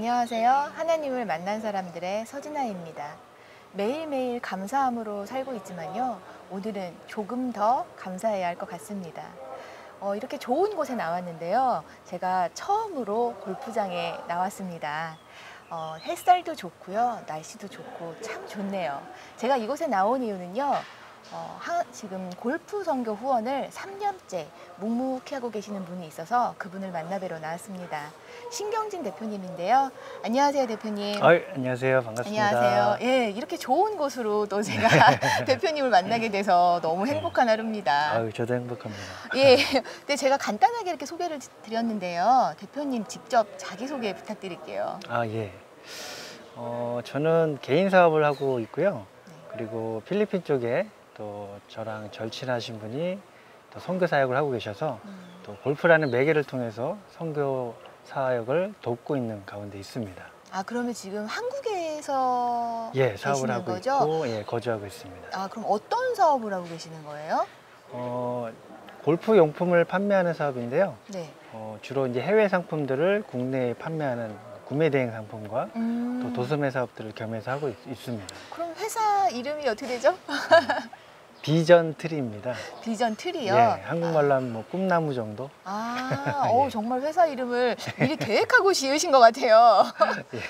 안녕하세요. 하나님을 만난 사람들의 서진아입니다. 매일매일 감사함으로 살고 있지만요. 오늘은 조금 더 감사해야 할 것 같습니다. 이렇게 좋은 곳에 나왔는데요. 제가 처음으로 골프장에 나왔습니다. 햇살도 좋고요. 날씨도 좋고 참 좋네요. 제가 이곳에 나온 이유는요. 지금 골프 선교 후원을 3년째 묵묵히 하고 계시는 분이 있어서 그분을 만나뵈러 나왔습니다. 신경진 대표님인데요. 안녕하세요, 대표님. 안녕하세요. 반갑습니다. 안녕하세요. 예, 이렇게 좋은 곳으로 또 제가 대표님을 만나게 돼서 너무 행복한 하루입니다. 저도 행복합니다. 예, 근데 제가 간단하게 이렇게 소개를 드렸는데요. 대표님 직접 자기소개 부탁드릴게요. 예. 저는 개인 사업을 하고 있고요. 그리고 필리핀 쪽에 또 저랑 절친하신 분이 또 선교 사역을 하고 계셔서 또 골프라는 매개를 통해서 선교 사역을 돕고 있는 가운데 있습니다. 그러면 지금 한국에서 사업을 하고 거죠? 있고 거주하고 있습니다. 그럼 어떤 사업을 하고 계시는 거예요? 골프 용품을 판매하는 사업인데요. 네. 주로 이제 해외 상품들을 국내에 판매하는 구매 대행 상품과 또 도소매 사업들을 겸해서 하고 있습니다. 그럼 회사 이름이 어떻게 되죠? 비전 트리입니다. 비전 트리요? 예, 한국말로 하면 뭐 꿈나무 정도? 정말 회사 이름을 미리 계획하고 지으신 것 같아요.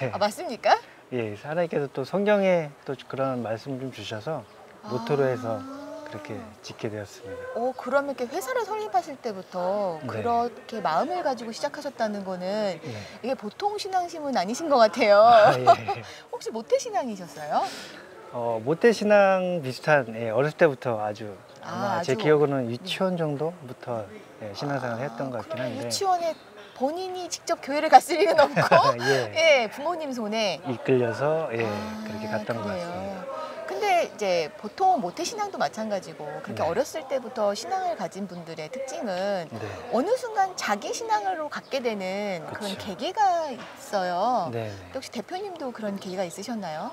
예. 맞습니까? 예, 하나님께서 또 성경에 또 그런 말씀 좀 주셔서 모토로 해서 그렇게 짓게 되었습니다. 그러면 이렇게 회사를 설립하실 때부터 그렇게 마음을 가지고 시작하셨다는 거는 이게 보통 신앙심은 아니신 것 같아요. 혹시 모태신앙이셨어요? 모태신앙 비슷한, 어렸을 때부터 아주 제 기억으로는 유치원 정도부터 신앙생활을 했던 것 같긴 한데. 유치원에 본인이 직접 교회를 갔을 리는 없고 부모님 손에 이끌려서 그렇게 갔던 것 같습니다. 근데 이제 보통 모태신앙도 마찬가지고 그렇게 어렸을 때부터 신앙을 가진 분들의 특징은 어느 순간 자기 신앙으로 갖게 되는 그런 계기가 있어요. 혹시 대표님도 그런 계기가 있으셨나요?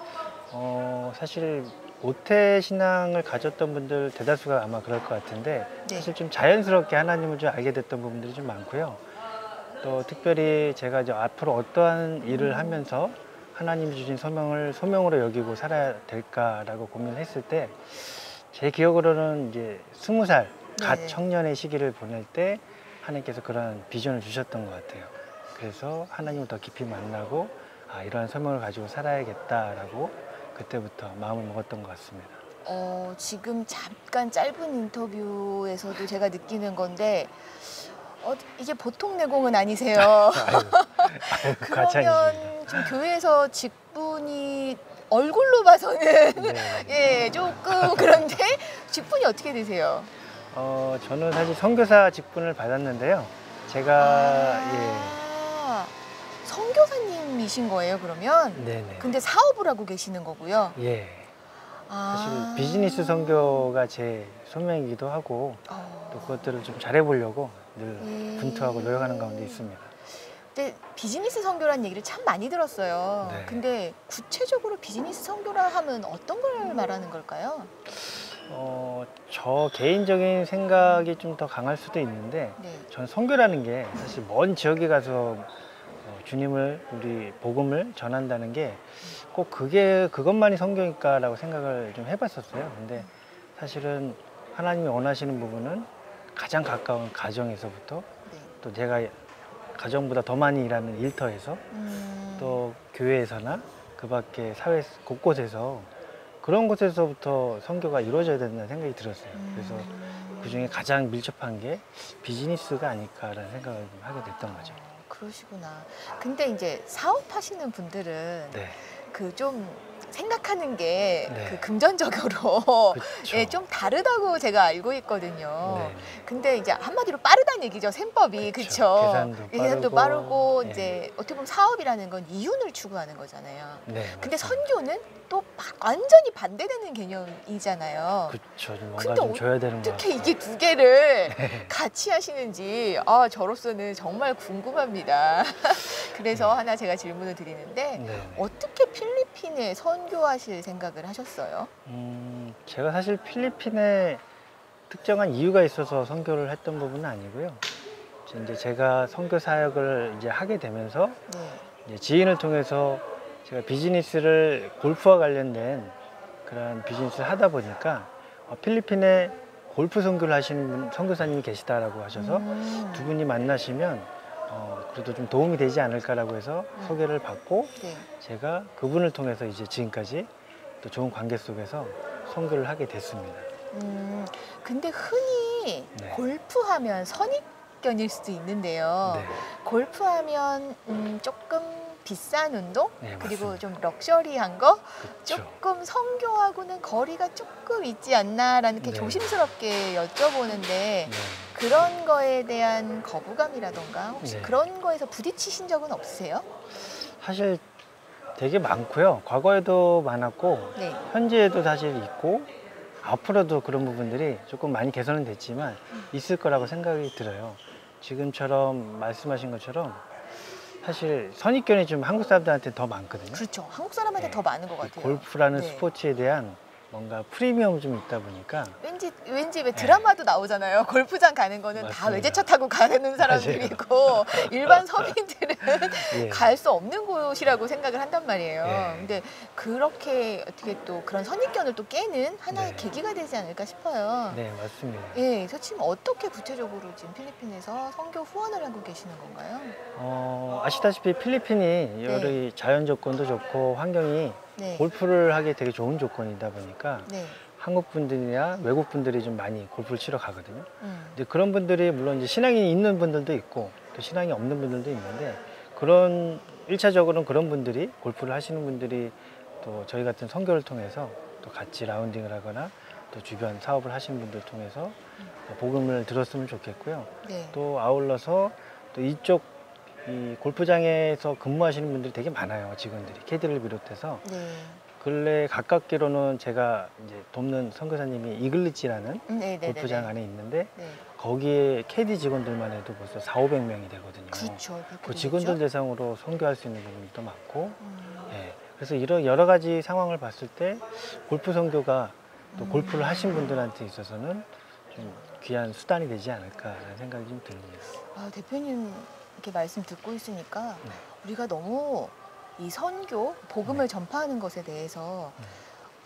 사실 모태신앙을 가졌던 분들 대다수가 아마 그럴 것 같은데 사실 좀 자연스럽게 하나님을 좀 알게 됐던 부분들이 좀 많고요. 또 특별히 제가 이제 앞으로 어떠한 일을 하면서 하나님이 주신 소명을 소명으로 여기고 살아야 될까라고 고민을 했을 때 제 기억으로는 이제 20살 갓 청년의 시기를 보낼 때 하나님께서 그런 비전을 주셨던 것 같아요. 그래서 하나님을 더 깊이 만나고 이러한 소명을 가지고 살아야겠다라고 그때부터 마음을 먹었던 것 같습니다. 지금 잠깐 짧은 인터뷰에서도 제가 느끼는 건데 이게 보통 내공은 아니세요. 그러면 좀 교회에서 직분이 얼굴로 봐서는 조금 그런데 직분이 어떻게 되세요? 저는 사실 선교사 직분을 받았는데요. 제가 선교사님이신 거예요, 그러면? 네네. 근데 사업을 하고 계시는 거고요? 사실 비즈니스 선교가 제 소명이기도 하고 또 그것들을 좀 잘해보려고 늘 분투하고 노력하는 가운데 있습니다. 근데 비즈니스 선교라는 얘기를 참 많이 들었어요. 근데 구체적으로 비즈니스 선교라 하면 어떤 걸 말하는 걸까요? 저 개인적인 생각이 좀 더 강할 수도 있는데 전 선교라는 게 사실 먼 지역에 가서 주님을 우리 복음을 전한다는 게 꼭 그것만이 선교일까라고 생각을 좀 해봤었어요. 근데 사실은 하나님이 원하시는 부분은 가장 가까운 가정에서부터 또 내가 가정보다 더 많이 일하는 일터에서 또 교회에서나 그 밖에 사회 곳곳에서 그런 곳에서부터 선교가 이루어져야 된다는 생각이 들었어요. 그래서 그중에 가장 밀접한 게 비즈니스가 아닐까라는 생각을 하게 됐던 거죠. 그러시구나. 근데 이제 사업하시는 분들은 그 좀 생각하는 게 그 금전적으로 좀 다르다고 제가 알고 있거든요. 근데 이제 한마디로 빠르다는 얘기죠. 셈법이. 그렇죠. 계산도 빠르고 이제 어떻게 보면 사업이라는 건 이윤을 추구하는 거잖아요. 근데 선교는 또 완전히 반대되는 개념이잖아요. 그렇죠. 뭔가 좀 줘야 되는 거. 어떻게 이게 두 개를 같이 하시는지 저로서는 정말 궁금합니다. 그래서 하나 제가 질문을 드리는데 어떻게 필리핀에 선교하실 생각을 하셨어요? 제가 사실 필리핀에 특정한 이유가 있어서 선교를 했던 부분은 아니고요. 이제 제가 선교 사역을 이제 하게 되면서 이제 지인을 통해서 제가 비즈니스를 골프와 관련된 그런 비즈니스를 하다 보니까 필리핀에 골프 선교를 하시는 선교사님이 계시다라고 하셔서 두 분이 만나시면 그래도 좀 도움이 되지 않을까라고 해서 소개를 받고 네. 제가 그분을 통해서 이제 지금까지 또 좋은 관계 속에서 선교를 하게 됐습니다. 근데 흔히 네. 골프하면 선입견일 수도 있는데요. 네. 골프하면 조금 비싼 운동, 네, 그리고 맞습니다. 좀 럭셔리한 거, 그쵸. 조금 선교하고는 거리가 조금 있지 않나라는 게 네. 조심스럽게 여쭤보는데 네. 그런 거에 대한 거부감이라던가 혹시 네. 그런 거에서 부딪히신 적은 없으세요? 사실 되게 많고요. 과거에도 많았고 네. 현재에도 사실 있고 앞으로도 그런 부분들이 조금 많이 개선은 됐지만 있을 거라고 생각이 들어요. 지금처럼 말씀하신 것처럼 사실 선입견이 좀 한국 사람들한테 더 많거든요. 그렇죠. 한국 사람한테 네. 더 많은 것 같아요. 골프라는 네. 스포츠에 대한 뭔가 프리미엄이 좀 있다 보니까 왠지 왜 드라마도 나오잖아요. 골프장 가는 거는 다 맞습니다. 외제차 타고 가는 사람들이고 일반 서민들은 예. 갈 수 없는 곳이라고 생각을 한단 말이에요. 예. 근데 그렇게 어떻게 또 그런 선입견을 또 깨는 하나의 네. 계기가 되지 않을까 싶어요. 네, 맞습니다. 예, 그래서 지금 어떻게 구체적으로 지금 필리핀에서 선교 후원을 하고 계시는 건가요? 아시다시피 필리핀이 여러 자연 조건도 좋고 환경이 네. 골프를 하기 되게 좋은 조건이다 보니까 네. 한국 분들이나 외국 분들이 좀 많이 골프를 치러 가거든요. 음. 근데 그런 분들이 물론 이제 신앙이 있는 분들도 있고 또 신앙이 없는 분들도 있는데 그런 1차적으로는 그런 분들이 골프를 하시는 분들이 또 저희 같은 선교를 통해서 또 같이 라운딩을 하거나 또 주변 사업을 하시는 분들 통해서 복음을 들었으면 좋겠고요. 네. 또 아울러서 또 이쪽 이 골프장에서 근무하시는 분들이 되게 많아요. 직원들이 캐디를 비롯해서 네. 근래 가깝게로는 제가 이제 돕는 선교사님이 이글리치라는 네, 네, 골프장 네, 안에 있는데 네. 거기에 캐디 직원들만 해도 벌써 4,500명이 되거든요. 그렇죠. 그렇게 그 직원들 되겠죠? 대상으로 선교할 수 있는 부분도 많고, 음. 예. 그래서 이런 여러 가지 상황을 봤을 때 골프 선교가 또 골프를 하신 분들한테 있어서는 좀 귀한 수단이 되지 않을까라는 생각이 좀 듭니다. 아, 대표님 이렇게 말씀 듣고 있으니까 네. 우리가 너무 이 선교, 복음을 전파하는 것에 대해서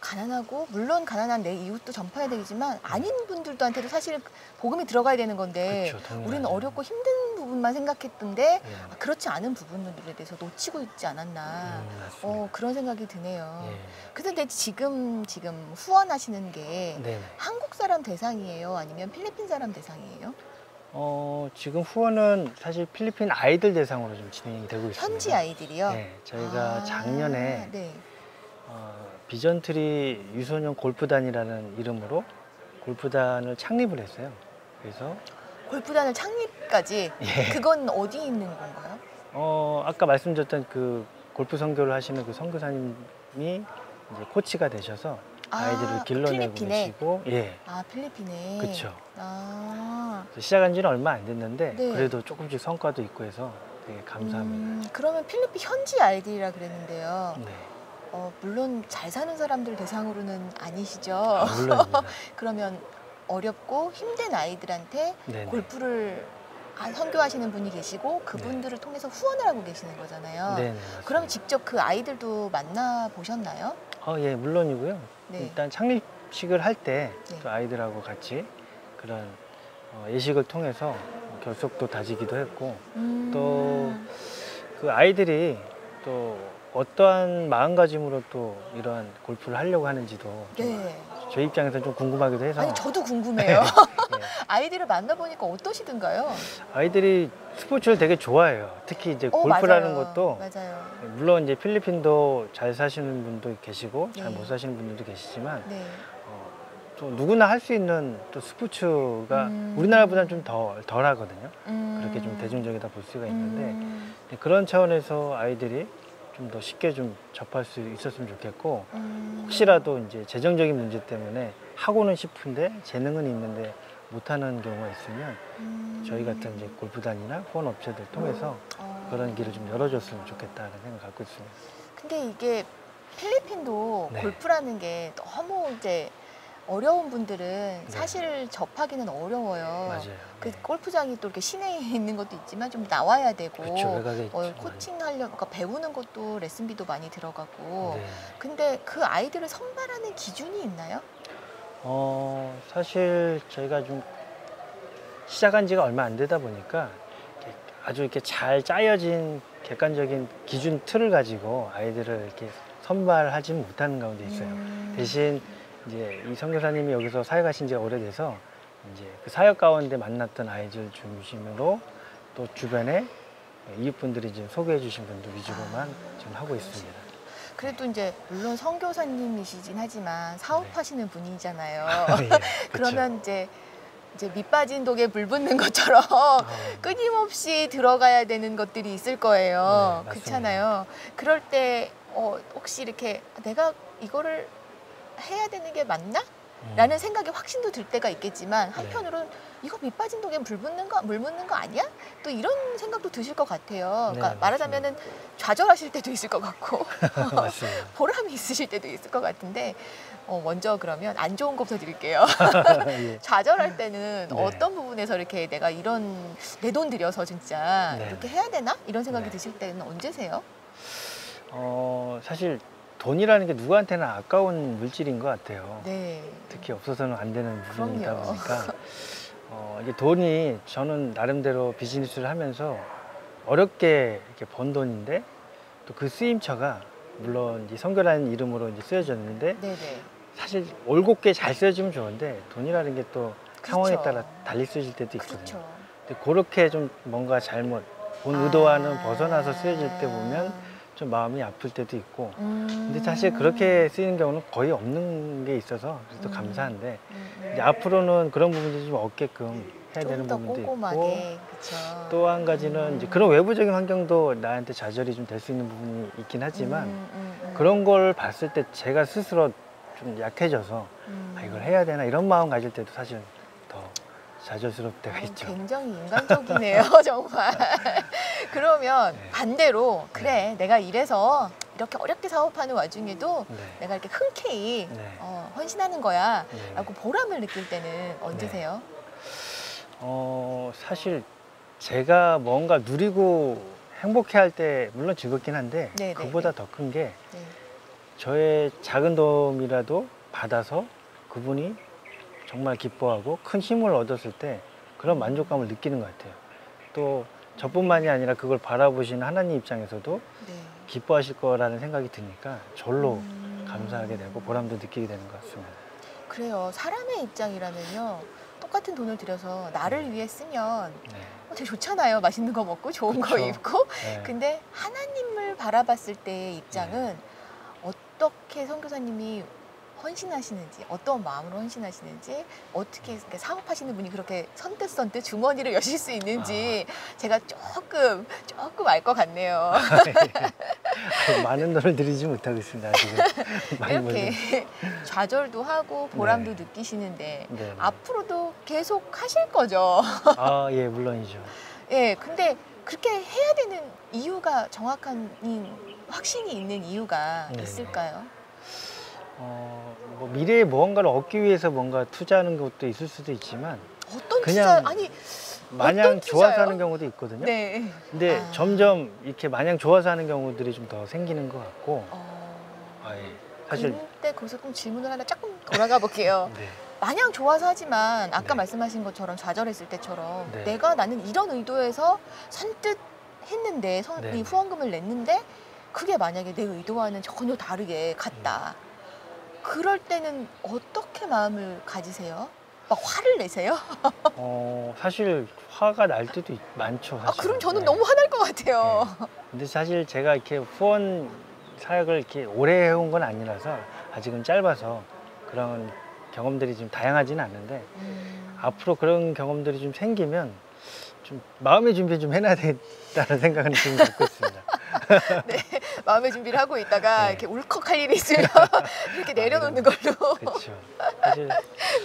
가난하고 물론 가난한 내 이웃도 전파해야 되지만 아닌 분들한테도 사실 복음이 들어가야 되는 건데 그렇죠, 당연하죠. 우리는 어렵고 힘든 부분만 생각했던데 예. 그렇지 않은 부분들에 대해서 놓치고 있지 않았나 맞습니다. 그런 생각이 드네요. 예. 그런데 지금 후원하시는 게 네. 한국 사람 대상이에요? 아니면 필리핀 사람 대상이에요? 지금 후원은 사실 필리핀 아이들 대상으로 좀 진행이 되고 있습니다. 현지 아이들이요? 네, 저희가 작년에 네. 비전트리 유소년 골프단이라는 이름으로 골프단을 창립을 했어요. 그래서 골프단을 창립까지 예. 그건 어디 있는 건가요? 아까 말씀드렸던 그 골프 선교를 하시는 그 선교사님이 이제 코치가 되셔서 아이들을 길러내고 필리핀에? 계시고, 예, 아, 필리핀에. 그쵸. 아. 시작한 지는 얼마 안 됐는데 네. 그래도 조금씩 성과도 있고 해서 되게 감사합니다. 그러면 필리핀 현지 아이들이라 그랬는데요. 네, 물론 잘 사는 사람들 대상으로는 아니시죠? 물론입니다. 그러면 어렵고 힘든 아이들한테 네네. 골프를 선교하시는 분이 계시고 그분들을 통해서 후원을 하고 계시는 거잖아요. 네네, 맞습니다. 그럼 직접 그 아이들도 만나 보셨나요? 예, 물론이고요. 네. 일단 창립식을 할 때 네. 또 아이들하고 같이 그런 예식을 통해서 결속도 다지기도 했고 또 그 아이들이 또 어떠한 마음가짐으로 또 이러한 골프를 하려고 하는지도 네. 제 입장에서 좀 궁금하기도 해서 아니 저도 궁금해요. 예, 아이들을 만나보니까 어떠시던가요? 아이들이 스포츠를 되게 좋아해요. 특히 이제 골프라는 맞아요. 것도 맞아요. 물론 이제 필리핀도 잘 사시는 분도 계시고 잘 네. 못 사시는 분들도 계시지만 네. 또 누구나 할 수 있는 또 스포츠가 우리나라보다는 좀 덜 하거든요. 그렇게 좀 대중적이다 볼 수가 있는데 그런 차원에서 아이들이 좀 더 쉽게 좀 접할 수 있었으면 좋겠고 혹시라도 이제 재정적인 문제 때문에 하고는 싶은데 재능은 있는데 못하는 경우가 있으면 저희 같은 이제 골프단이나 후원 업체들 통해서 그런 길을 좀 열어줬으면 좋겠다는 생각을 갖고 있습니다. 근데 이게 필리핀도 네. 골프라는 게 너무 이제 어려운 분들은 사실 접하기는 어려워요. 맞아요. 그 골프장이 또 이렇게 시내에 있는 것도 있지만 좀 나와야 되고 그쵸, 외곽에 있죠. 코칭하려 그러니까 배우는 것도 레슨비도 많이 들어가고. 네. 근데 그 아이들을 선발하는 기준이 있나요? 사실 저희가 좀 시작한 지가 얼마 안 되다 보니까 아주 이렇게 잘 짜여진 객관적인 기준 틀을 가지고 아이들을 이렇게 선발하지 못하는 가운데 있어요. 대신 이제 이 선교사님이 여기서 사역하신 지가 오래돼서 이제 그 사역 가운데 만났던 아이들 중심으로 또 주변에 이웃분들이 지금 소개해 주신 분들 위주로만 지금 하고 있습니다. 그래도 이제 물론 선교사님이시긴 하지만 사업하시는 분이잖아요. 예, 그러면 이제 밑 빠진 독에 물 붓는 것처럼 끊임없이 들어가야 되는 것들이 있을 거예요. 네, 그렇잖아요. 그럴 때 혹시 이렇게 내가 이거를 해야 되는 게 맞나? 라는 생각이 확신도 들 때가 있겠지만 한편으로는 이거 밑 빠진 독에 물 붓는 거 아니야? 또 이런 생각도 드실 것 같아요. 그러니까 네, 말하자면은 좌절하실 때도 있을 것 같고 맞습니다. 보람이 있으실 때도 있을 것 같은데 먼저 그러면 안 좋은 거부터 드릴게요. 예. 좌절할 때는 네. 어떤 부분에서 이렇게 내가 이런 내 돈 들여서 진짜 네. 이렇게 해야 되나? 이런 생각이 네. 드실 때는 언제세요? 사실 돈이라는 게 누구한테나 아까운 물질인 것 같아요. 네. 특히 없어서는 안 되는 부분이다 그럼요. 보니까 이게 돈이 저는 나름대로 비즈니스를 하면서 어렵게 이렇게 번 돈인데 또 그 쓰임처가 물론 이 선교라는 이름으로 이제 쓰여졌는데 네네. 사실 올곧게 잘 쓰여지면 좋은데 돈이라는 게 또 상황에 그렇죠. 따라 달리 쓰여질 때도 있거든요. 그렇죠. 근데 그렇게 좀 뭔가 잘못 본 의도와는 벗어나서 쓰여질 때 보면 좀 마음이 아플 때도 있고 근데 사실 그렇게 쓰이는 경우는 거의 없는 게 있어서 그래서 또 감사한데 이제 앞으로는 그런 부분들이 좀 없게끔 해야 되는 좀 더 부분도 있고 꼼꼼하게. 그렇죠. 또 한 가지는 이제 그런 외부적인 환경도 나한테 좌절이 좀 될 수 있는 부분이 있긴 하지만 그런 걸 봤을 때 제가 스스로 좀 약해져서 이걸 해야 되나 이런 마음 가질 때도 사실 더 좌절스러울 때가 있죠. 굉장히 인간적이네요, 정말. 그러면 네. 반대로 그래, 내가 이래서 이렇게 어렵게 사업하는 와중에도 네. 내가 이렇게 흔쾌히 네. 헌신하는 거야 네. 라고 보람을 느낄 때는 언제세요? 사실 제가 뭔가 누리고 행복해할 때 물론 즐겁긴 한데 네, 네, 그보다 네. 더 큰 게 네. 저의 작은 도움이라도 받아서 그분이 정말 기뻐하고 큰 힘을 얻었을 때 그런 만족감을 느끼는 것 같아요. 또 저뿐만이 아니라 그걸 바라보시는 하나님 입장에서도 네. 기뻐하실 거라는 생각이 드니까 절로 감사하게 되고 보람도 느끼게 되는 것 같습니다. 그래요. 사람의 입장이라면요. 똑같은 돈을 들여서 나를 위해 쓰면 네. 되게 좋잖아요. 맛있는 거 먹고 좋은 거 그쵸. 입고. 네. 근데 하나님을 바라봤을 때의 입장은 어떻게 선교사님이 헌신하시는지, 어떤 마음으로 헌신하시는지, 어떻게 이렇게 사업하시는 분이 그렇게 선뜻선뜻 주머니를 여실 수 있는지 제가 조금 알 것 같네요. 많은 돈을 들이지 못하고 있습니다. 아직은. 많이 이렇게 좌절도 하고 보람도 네. 느끼시는데 네. 앞으로도 계속 하실 거죠. 예, 물론이죠. 예, 근데 그렇게 해야 되는 이유가 정확한 확신이 있는 이유가 네. 있을까요? 뭐 미래에 무언가를 얻기 위해서 뭔가 투자하는 것도 있을 수도 있지만 어떤 그냥 투자, 아니 마냥 어떤 좋아서 투자요? 하는 경우도 있거든요. 네. 근데 아. 점점 이렇게 마냥 좋아서 하는 경우들이 좀 더 생기는 것 같고 예. 사실 근데 거기서 좀 질문을 하나 조금 돌아가 볼게요. 네. 마냥 좋아서 하지만 아까 네. 말씀하신 것처럼 좌절했을 때처럼 네. 나는 이런 의도에서 선뜻 했는데 네. 이 후원금을 냈는데 그게 만약에 내 의도와는 전혀 다르게 갔다. 그럴 때는 어떻게 마음을 가지세요? 막 화를 내세요? 사실 화가 날 때도 많죠. 사실. 그럼 저는 네. 너무 화날 것 같아요. 근데 사실 제가 이렇게 후원 사역을 이렇게 오래 해온 건 아니라서 아직은 짧아서 그런 경험들이 좀 다양하지는 않는데 앞으로 그런 경험들이 좀 생기면 좀 마음의 준비 좀 해놔야 되겠다는 생각은 지금 갖고 있습니다. 네, 마음의 준비를 하고 있다가 네. 이렇게 울컥할 일이 있으면 이렇게 내려놓는 걸로. 그렇죠. 사실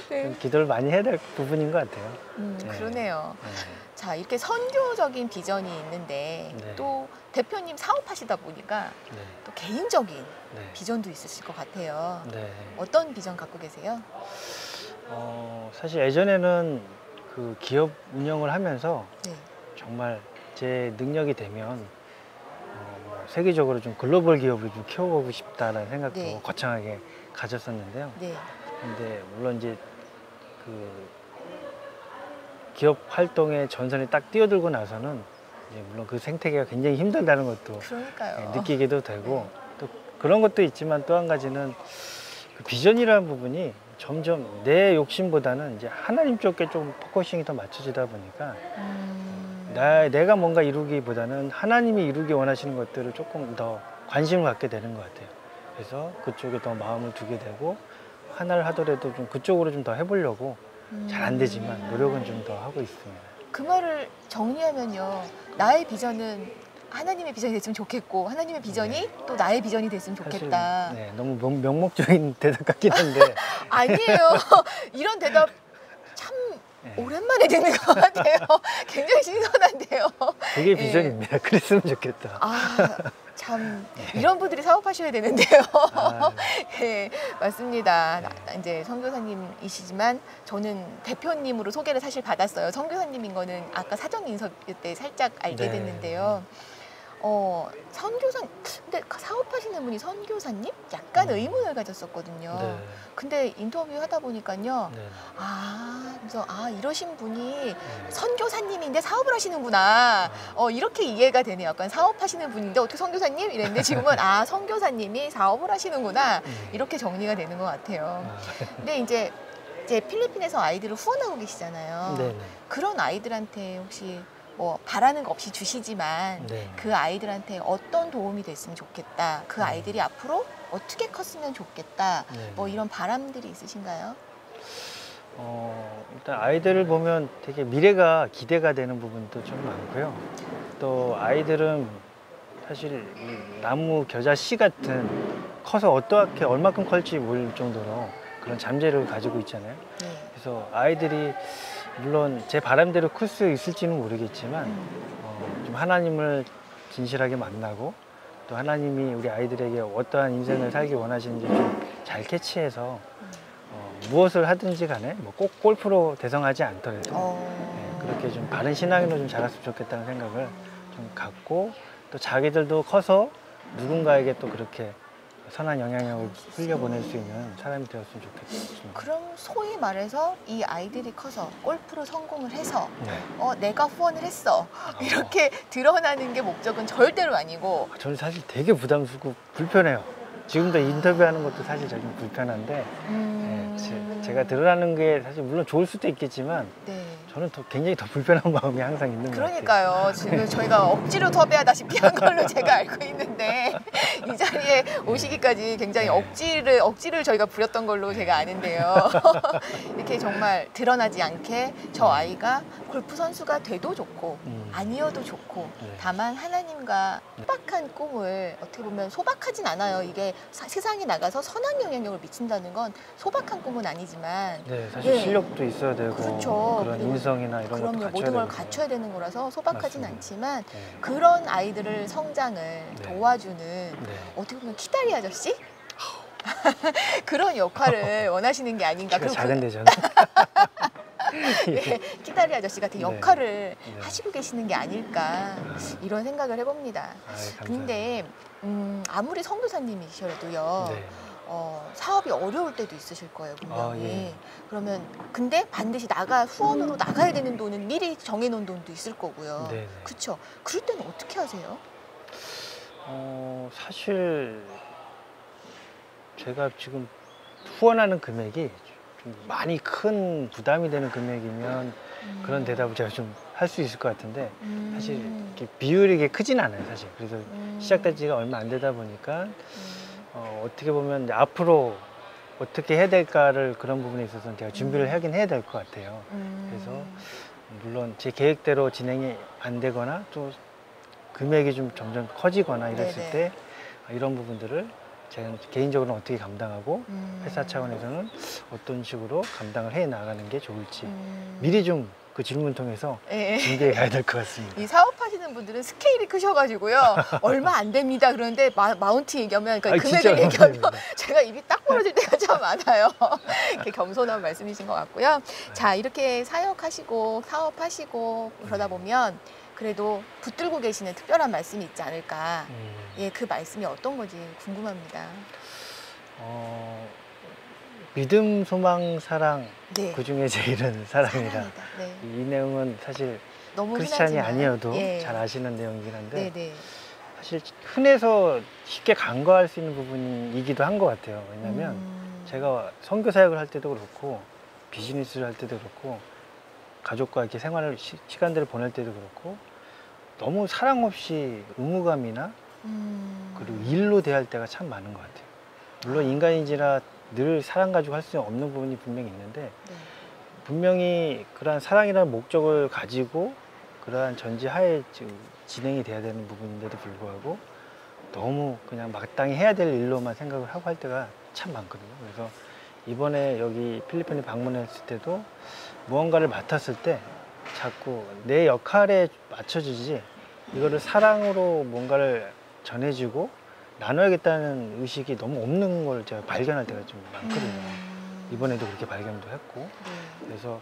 좀 기도를 많이 해야 될 부분인 것 같아요. 네. 그러네요. 네. 자, 이렇게 선교적인 비전이 있는데 네. 또 대표님 사업하시다 보니까 네. 또 개인적인 네. 비전도 있으실 것 같아요. 네. 어떤 비전 갖고 계세요? 사실 예전에는 그 기업 운영을 하면서 네. 정말 제 능력이 되면 뭐 세계적으로 좀 글로벌 기업을 좀 키워보고 싶다라는 생각도 네. 거창하게 가졌었는데요. 네. 근데 물론 이제 그 기업 활동의 전선에 딱 뛰어들고 나서는 이제 물론 그 생태계가 굉장히 힘들다는 것도 그러니까요. 느끼기도 되고 또 그런 것도 있지만 또 한 가지는 그 비전이라는 부분이 점점 내 욕심보다는 이제 하나님 쪽에 좀 포커싱이 더 맞춰지다 보니까 내가 뭔가 이루기보다는 하나님이 이루기 원하시는 것들을 조금 더 관심을 갖게 되는 것 같아요. 그래서 그쪽에 더 마음을 두게 되고 하나를 하더라도 좀 그쪽으로 좀 더 해보려고 잘 안 되지만 노력은 좀 더 하고 있습니다. 그 말을 정리하면요. 나의 비전은 하나님의 비전이 됐으면 좋겠고 하나님의 비전이 네. 또 나의 비전이 됐으면 사실, 좋겠다. 네, 너무 명목적인 대답 같긴 한데 아니에요. 이런 대답 참 네. 오랜만에 듣는 것 같아요. 굉장히 신선한데요. 그게 비전입니다. 그랬으면 좋겠다. 아, 참 이런 분들이 사업하셔야 되는데요. 아, 네, 맞습니다. 이제 선교사님이시지만 저는 대표님으로 소개를 사실 받았어요. 선교사님인 거는 아까 사전 인터뷰 때 살짝 알게 네. 됐는데요. 선교사, 근데 사업하시는 분이 선교사님? 약간 의문을 가졌었거든요. 네. 근데 인터뷰 하다 보니까요. 네. 그래서 이러신 분이 선교사님인데 사업을 하시는구나. 이렇게 이해가 되네요. 약간 사업하시는 분인데 어떻게 선교사님? 이랬는데 지금은 선교사님이 사업을 하시는구나. 이렇게 정리가 되는 것 같아요. 근데 이제 필리핀에서 아이들을 후원하고 계시잖아요. 네. 그런 아이들한테 혹시 뭐 바라는 거 없이 주시지만 네. 그 아이들한테 어떤 도움이 됐으면 좋겠다. 그 아이들이 앞으로 어떻게 컸으면 좋겠다. 네. 뭐 이런 바람들이 있으신가요? 일단 아이들을 보면 되게 미래가 기대가 되는 부분도 좀 많고요. 또 아이들은 사실 이 나무 겨자 씨 같은 커서 어떻게 얼마큼 클지 모를 정도로 그런 잠재력을 가지고 있잖아요. 네. 그래서 아이들이 물론 제 바람대로 클 수 있을지는 모르겠지만 좀 하나님을 진실하게 만나고 또 하나님이 우리 아이들에게 어떠한 인생을 살기 원하시는지 좀 잘 캐치해서 무엇을 하든지 간에 뭐 꼭 골프로 대성하지 않더라도 그렇게 좀 바른 신앙인으로 좀 자랐으면 좋겠다는 생각을 좀 갖고 또 자기들도 커서 누군가에게 또 그렇게 선한 영향력을 흘려보낼 수 있는 사람이 되었으면 좋겠습니다. 그럼 소위 말해서 이 아이들이 커서 골프로 성공을 해서 네. 내가 후원을 했어. 이렇게 드러나는 게 목적은 절대로 아니고 저는 사실 되게 부담스럽고 불편해요. 지금도 인터뷰하는 것도 사실 좀 불편한데 제가 드러나는 게 사실 물론 좋을 수도 있겠지만 네. 저는 굉장히 더 불편한 마음이 항상 있는 것 같아요. 그러니까요. 지금 저희가 억지로 섭외하다시피 한 걸로 제가 알고 있는데 이 자리에 오시기까지 굉장히 억지를 저희가 부렸던 걸로 제가 아는데요. 이렇게 정말 드러나지 않게 저 아이가 골프 선수가 돼도 좋고 아니어도 좋고 다만 하나님과 소박한 꿈을 어떻게 보면 소박하진 않아요. 이게 세상에 나가서 선한 영향력을 미친다는 건 소박한 꿈은 아니지만 네, 사실 실력도 있어야 되고 그렇죠. 그런 인성이나 이런 것도 그럼요. 갖춰야 모든 걸 되고. 갖춰야 되는 거라서 소박하진 맞습니다. 않지만 네. 그런 아이들을 성장을 도와주는 네. 어떻게 보면 키다리 아저씨? 그런 역할을 원하시는 게 아닌가. 키가 그리고 작은데 저는. 네, 키다리 아저씨 같은 네. 역할을 네. 하시고 계시는 게 아닐까 이런 생각을 해봅니다. 감사합니다. 근데 아무리 선교사님이셔도요. 네. 사업이 어려울 때도 있으실 거예요, 분명히. 예. 그러면 근데 반드시 후원으로 나가야 되는 돈은 미리 정해놓은 돈도 있을 거고요. 네네. 그렇죠? 그럴 때는 어떻게 하세요? 사실 제가 지금 후원하는 금액이 좀 많이 큰 부담이 되는 금액이면 그런 대답을 제가 좀 할 수 있을 것 같은데 사실 이렇게 비율이 이게 크진 않아요, 사실. 그래서 시작된 지가 얼마 안 되다 보니까 어떻게 보면 이제 앞으로 어떻게 해야 될까를 그런 부분에 있어서는 제가 준비를 하긴 해야 될 것 같아요. 그래서 물론 제 계획대로 진행이 안 되거나 또 금액이 좀 점점 커지거나 이랬을 네네. 때 이런 부분들을 제가 개인적으로는 어떻게 감당하고 회사 차원에서는 어떤 식으로 감당을 해 나가는 게 좋을지 미리 좀 그 질문 통해서 예. 준비해 가야 될 것 같습니다. 이 사업하시는 분들은 스케일이 크셔가지고요. 얼마 안 됩니다. 그런데 마운트 얘기하면, 그러니까 금액을 얘기하면 제가 입이 딱 벌어질 때가 참 많아요. 이렇게 겸손한 말씀이신 것 같고요. 자, 이렇게 사역하시고 사업하시고 그러다 보면 그래도 붙들고 계시는 특별한 말씀이 있지 않을까. 예, 그 말씀이 어떤 건지 궁금합니다. 믿음, 소망, 사랑, 네. 그 중에 제일은 사랑이다. 사랑이다. 네. 이 내용은 사실 너무 크리스찬이 흔하지만, 아니어도 예. 잘 아시는 내용이긴 한데 네네. 사실 흔해서 쉽게 간과할 수 있는 부분이기도 한 것 같아요. 왜냐하면 제가 선교 사역을 할 때도 그렇고 비즈니스를 할 때도 그렇고 가족과 이렇게 생활을 시간들을 보낼 때도 그렇고 너무 사랑 없이 의무감이나 그리고 일로 대할 때가 참 많은 것 같아요. 물론 인간인지라 늘 사랑 가지고 할 수 없는 부분이 분명히 있는데 네. 분명히 그러한 사랑이라는 목적을 가지고 그러한 전제하에 진행이 돼야 되는 부분인데도 불구하고 너무 그냥 마땅히 해야 될 일로만 생각을 하고 할 때가 참 많거든요. 그래서 이번에 여기 필리핀에 방문했을 때도 무언가를 맡았을 때 자꾸 내 역할에 맞춰주지 이거를 사랑으로 뭔가를 전해주고 나눠야겠다는 의식이 너무 없는 걸 제가 발견할 때가 좀 많거든요. 이번에도 그렇게 발견도 했고 그래서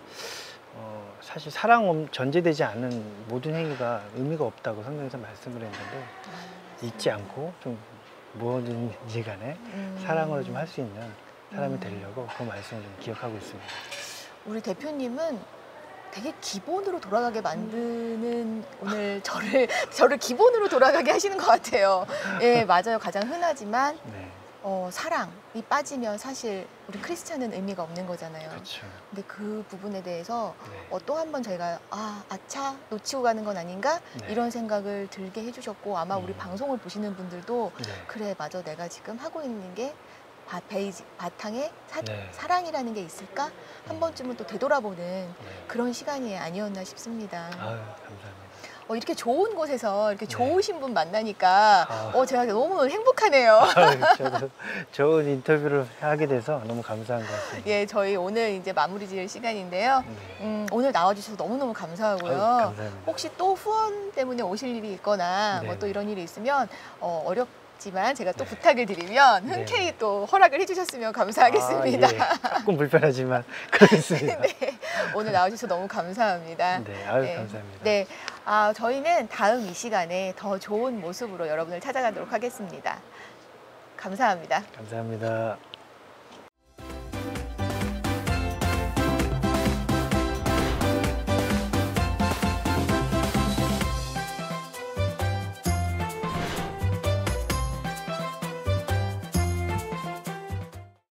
사실 사랑 전제되지 않은 모든 행위가 의미가 없다고 성경에서 말씀을 했는데 잊지 않고 좀 뭐든지 간에 사랑으로 좀 할 수 있는 사람이 되려고 그 말씀을 좀 기억하고 있습니다. 우리 대표님은 되게 기본으로 돌아가게 만드는 오늘 저를 기본으로 돌아가게 하시는 것 같아요. 예, 맞아요. 가장 흔하지만 네, 사랑이 빠지면 사실 우리 크리스찬은 의미가 없는 거잖아요. 그렇죠. 근데 그 부분에 대해서 네. 또 한 번 저희가 아차 놓치고 가는 건 아닌가 네. 이런 생각을 들게 해주셨고 아마 우리 방송을 보시는 분들도 네. 그래 맞아 내가 지금 하고 있는 게 바탕에 네. 사랑이라는 게 있을까 한 번쯤은 또 되돌아보는 네. 그런 시간이 아니었나 싶습니다. 아유, 감사합니다. 이렇게 좋은 곳에서 이렇게 네. 좋으신 분 만나니까 제가 너무 행복하네요. 저도 좋은 인터뷰를 하게 돼서 너무 감사한 것 같습니다. 예, 저희 오늘 이제 마무리 지을 시간인데요. 네. 오늘 나와주셔서 너무너무 감사하고요. 아유, 감사합니다. 혹시 또 후원 때문에 오실 일이 있거나 네. 뭐 또 이런 일이 있으면 어렵지만 제가 또 네. 부탁을 드리면 네. 흔쾌히 또 허락을 해주셨으면 감사하겠습니다. 예. 조금 불편하지만 그렇습니다. 네, 오늘 나와주셔서 너무 감사합니다. 네, 아유, 네. 감사합니다. 네, 저희는 다음 이 시간에 더 좋은 모습으로 여러분을 찾아가도록 하겠습니다. 감사합니다. 감사합니다.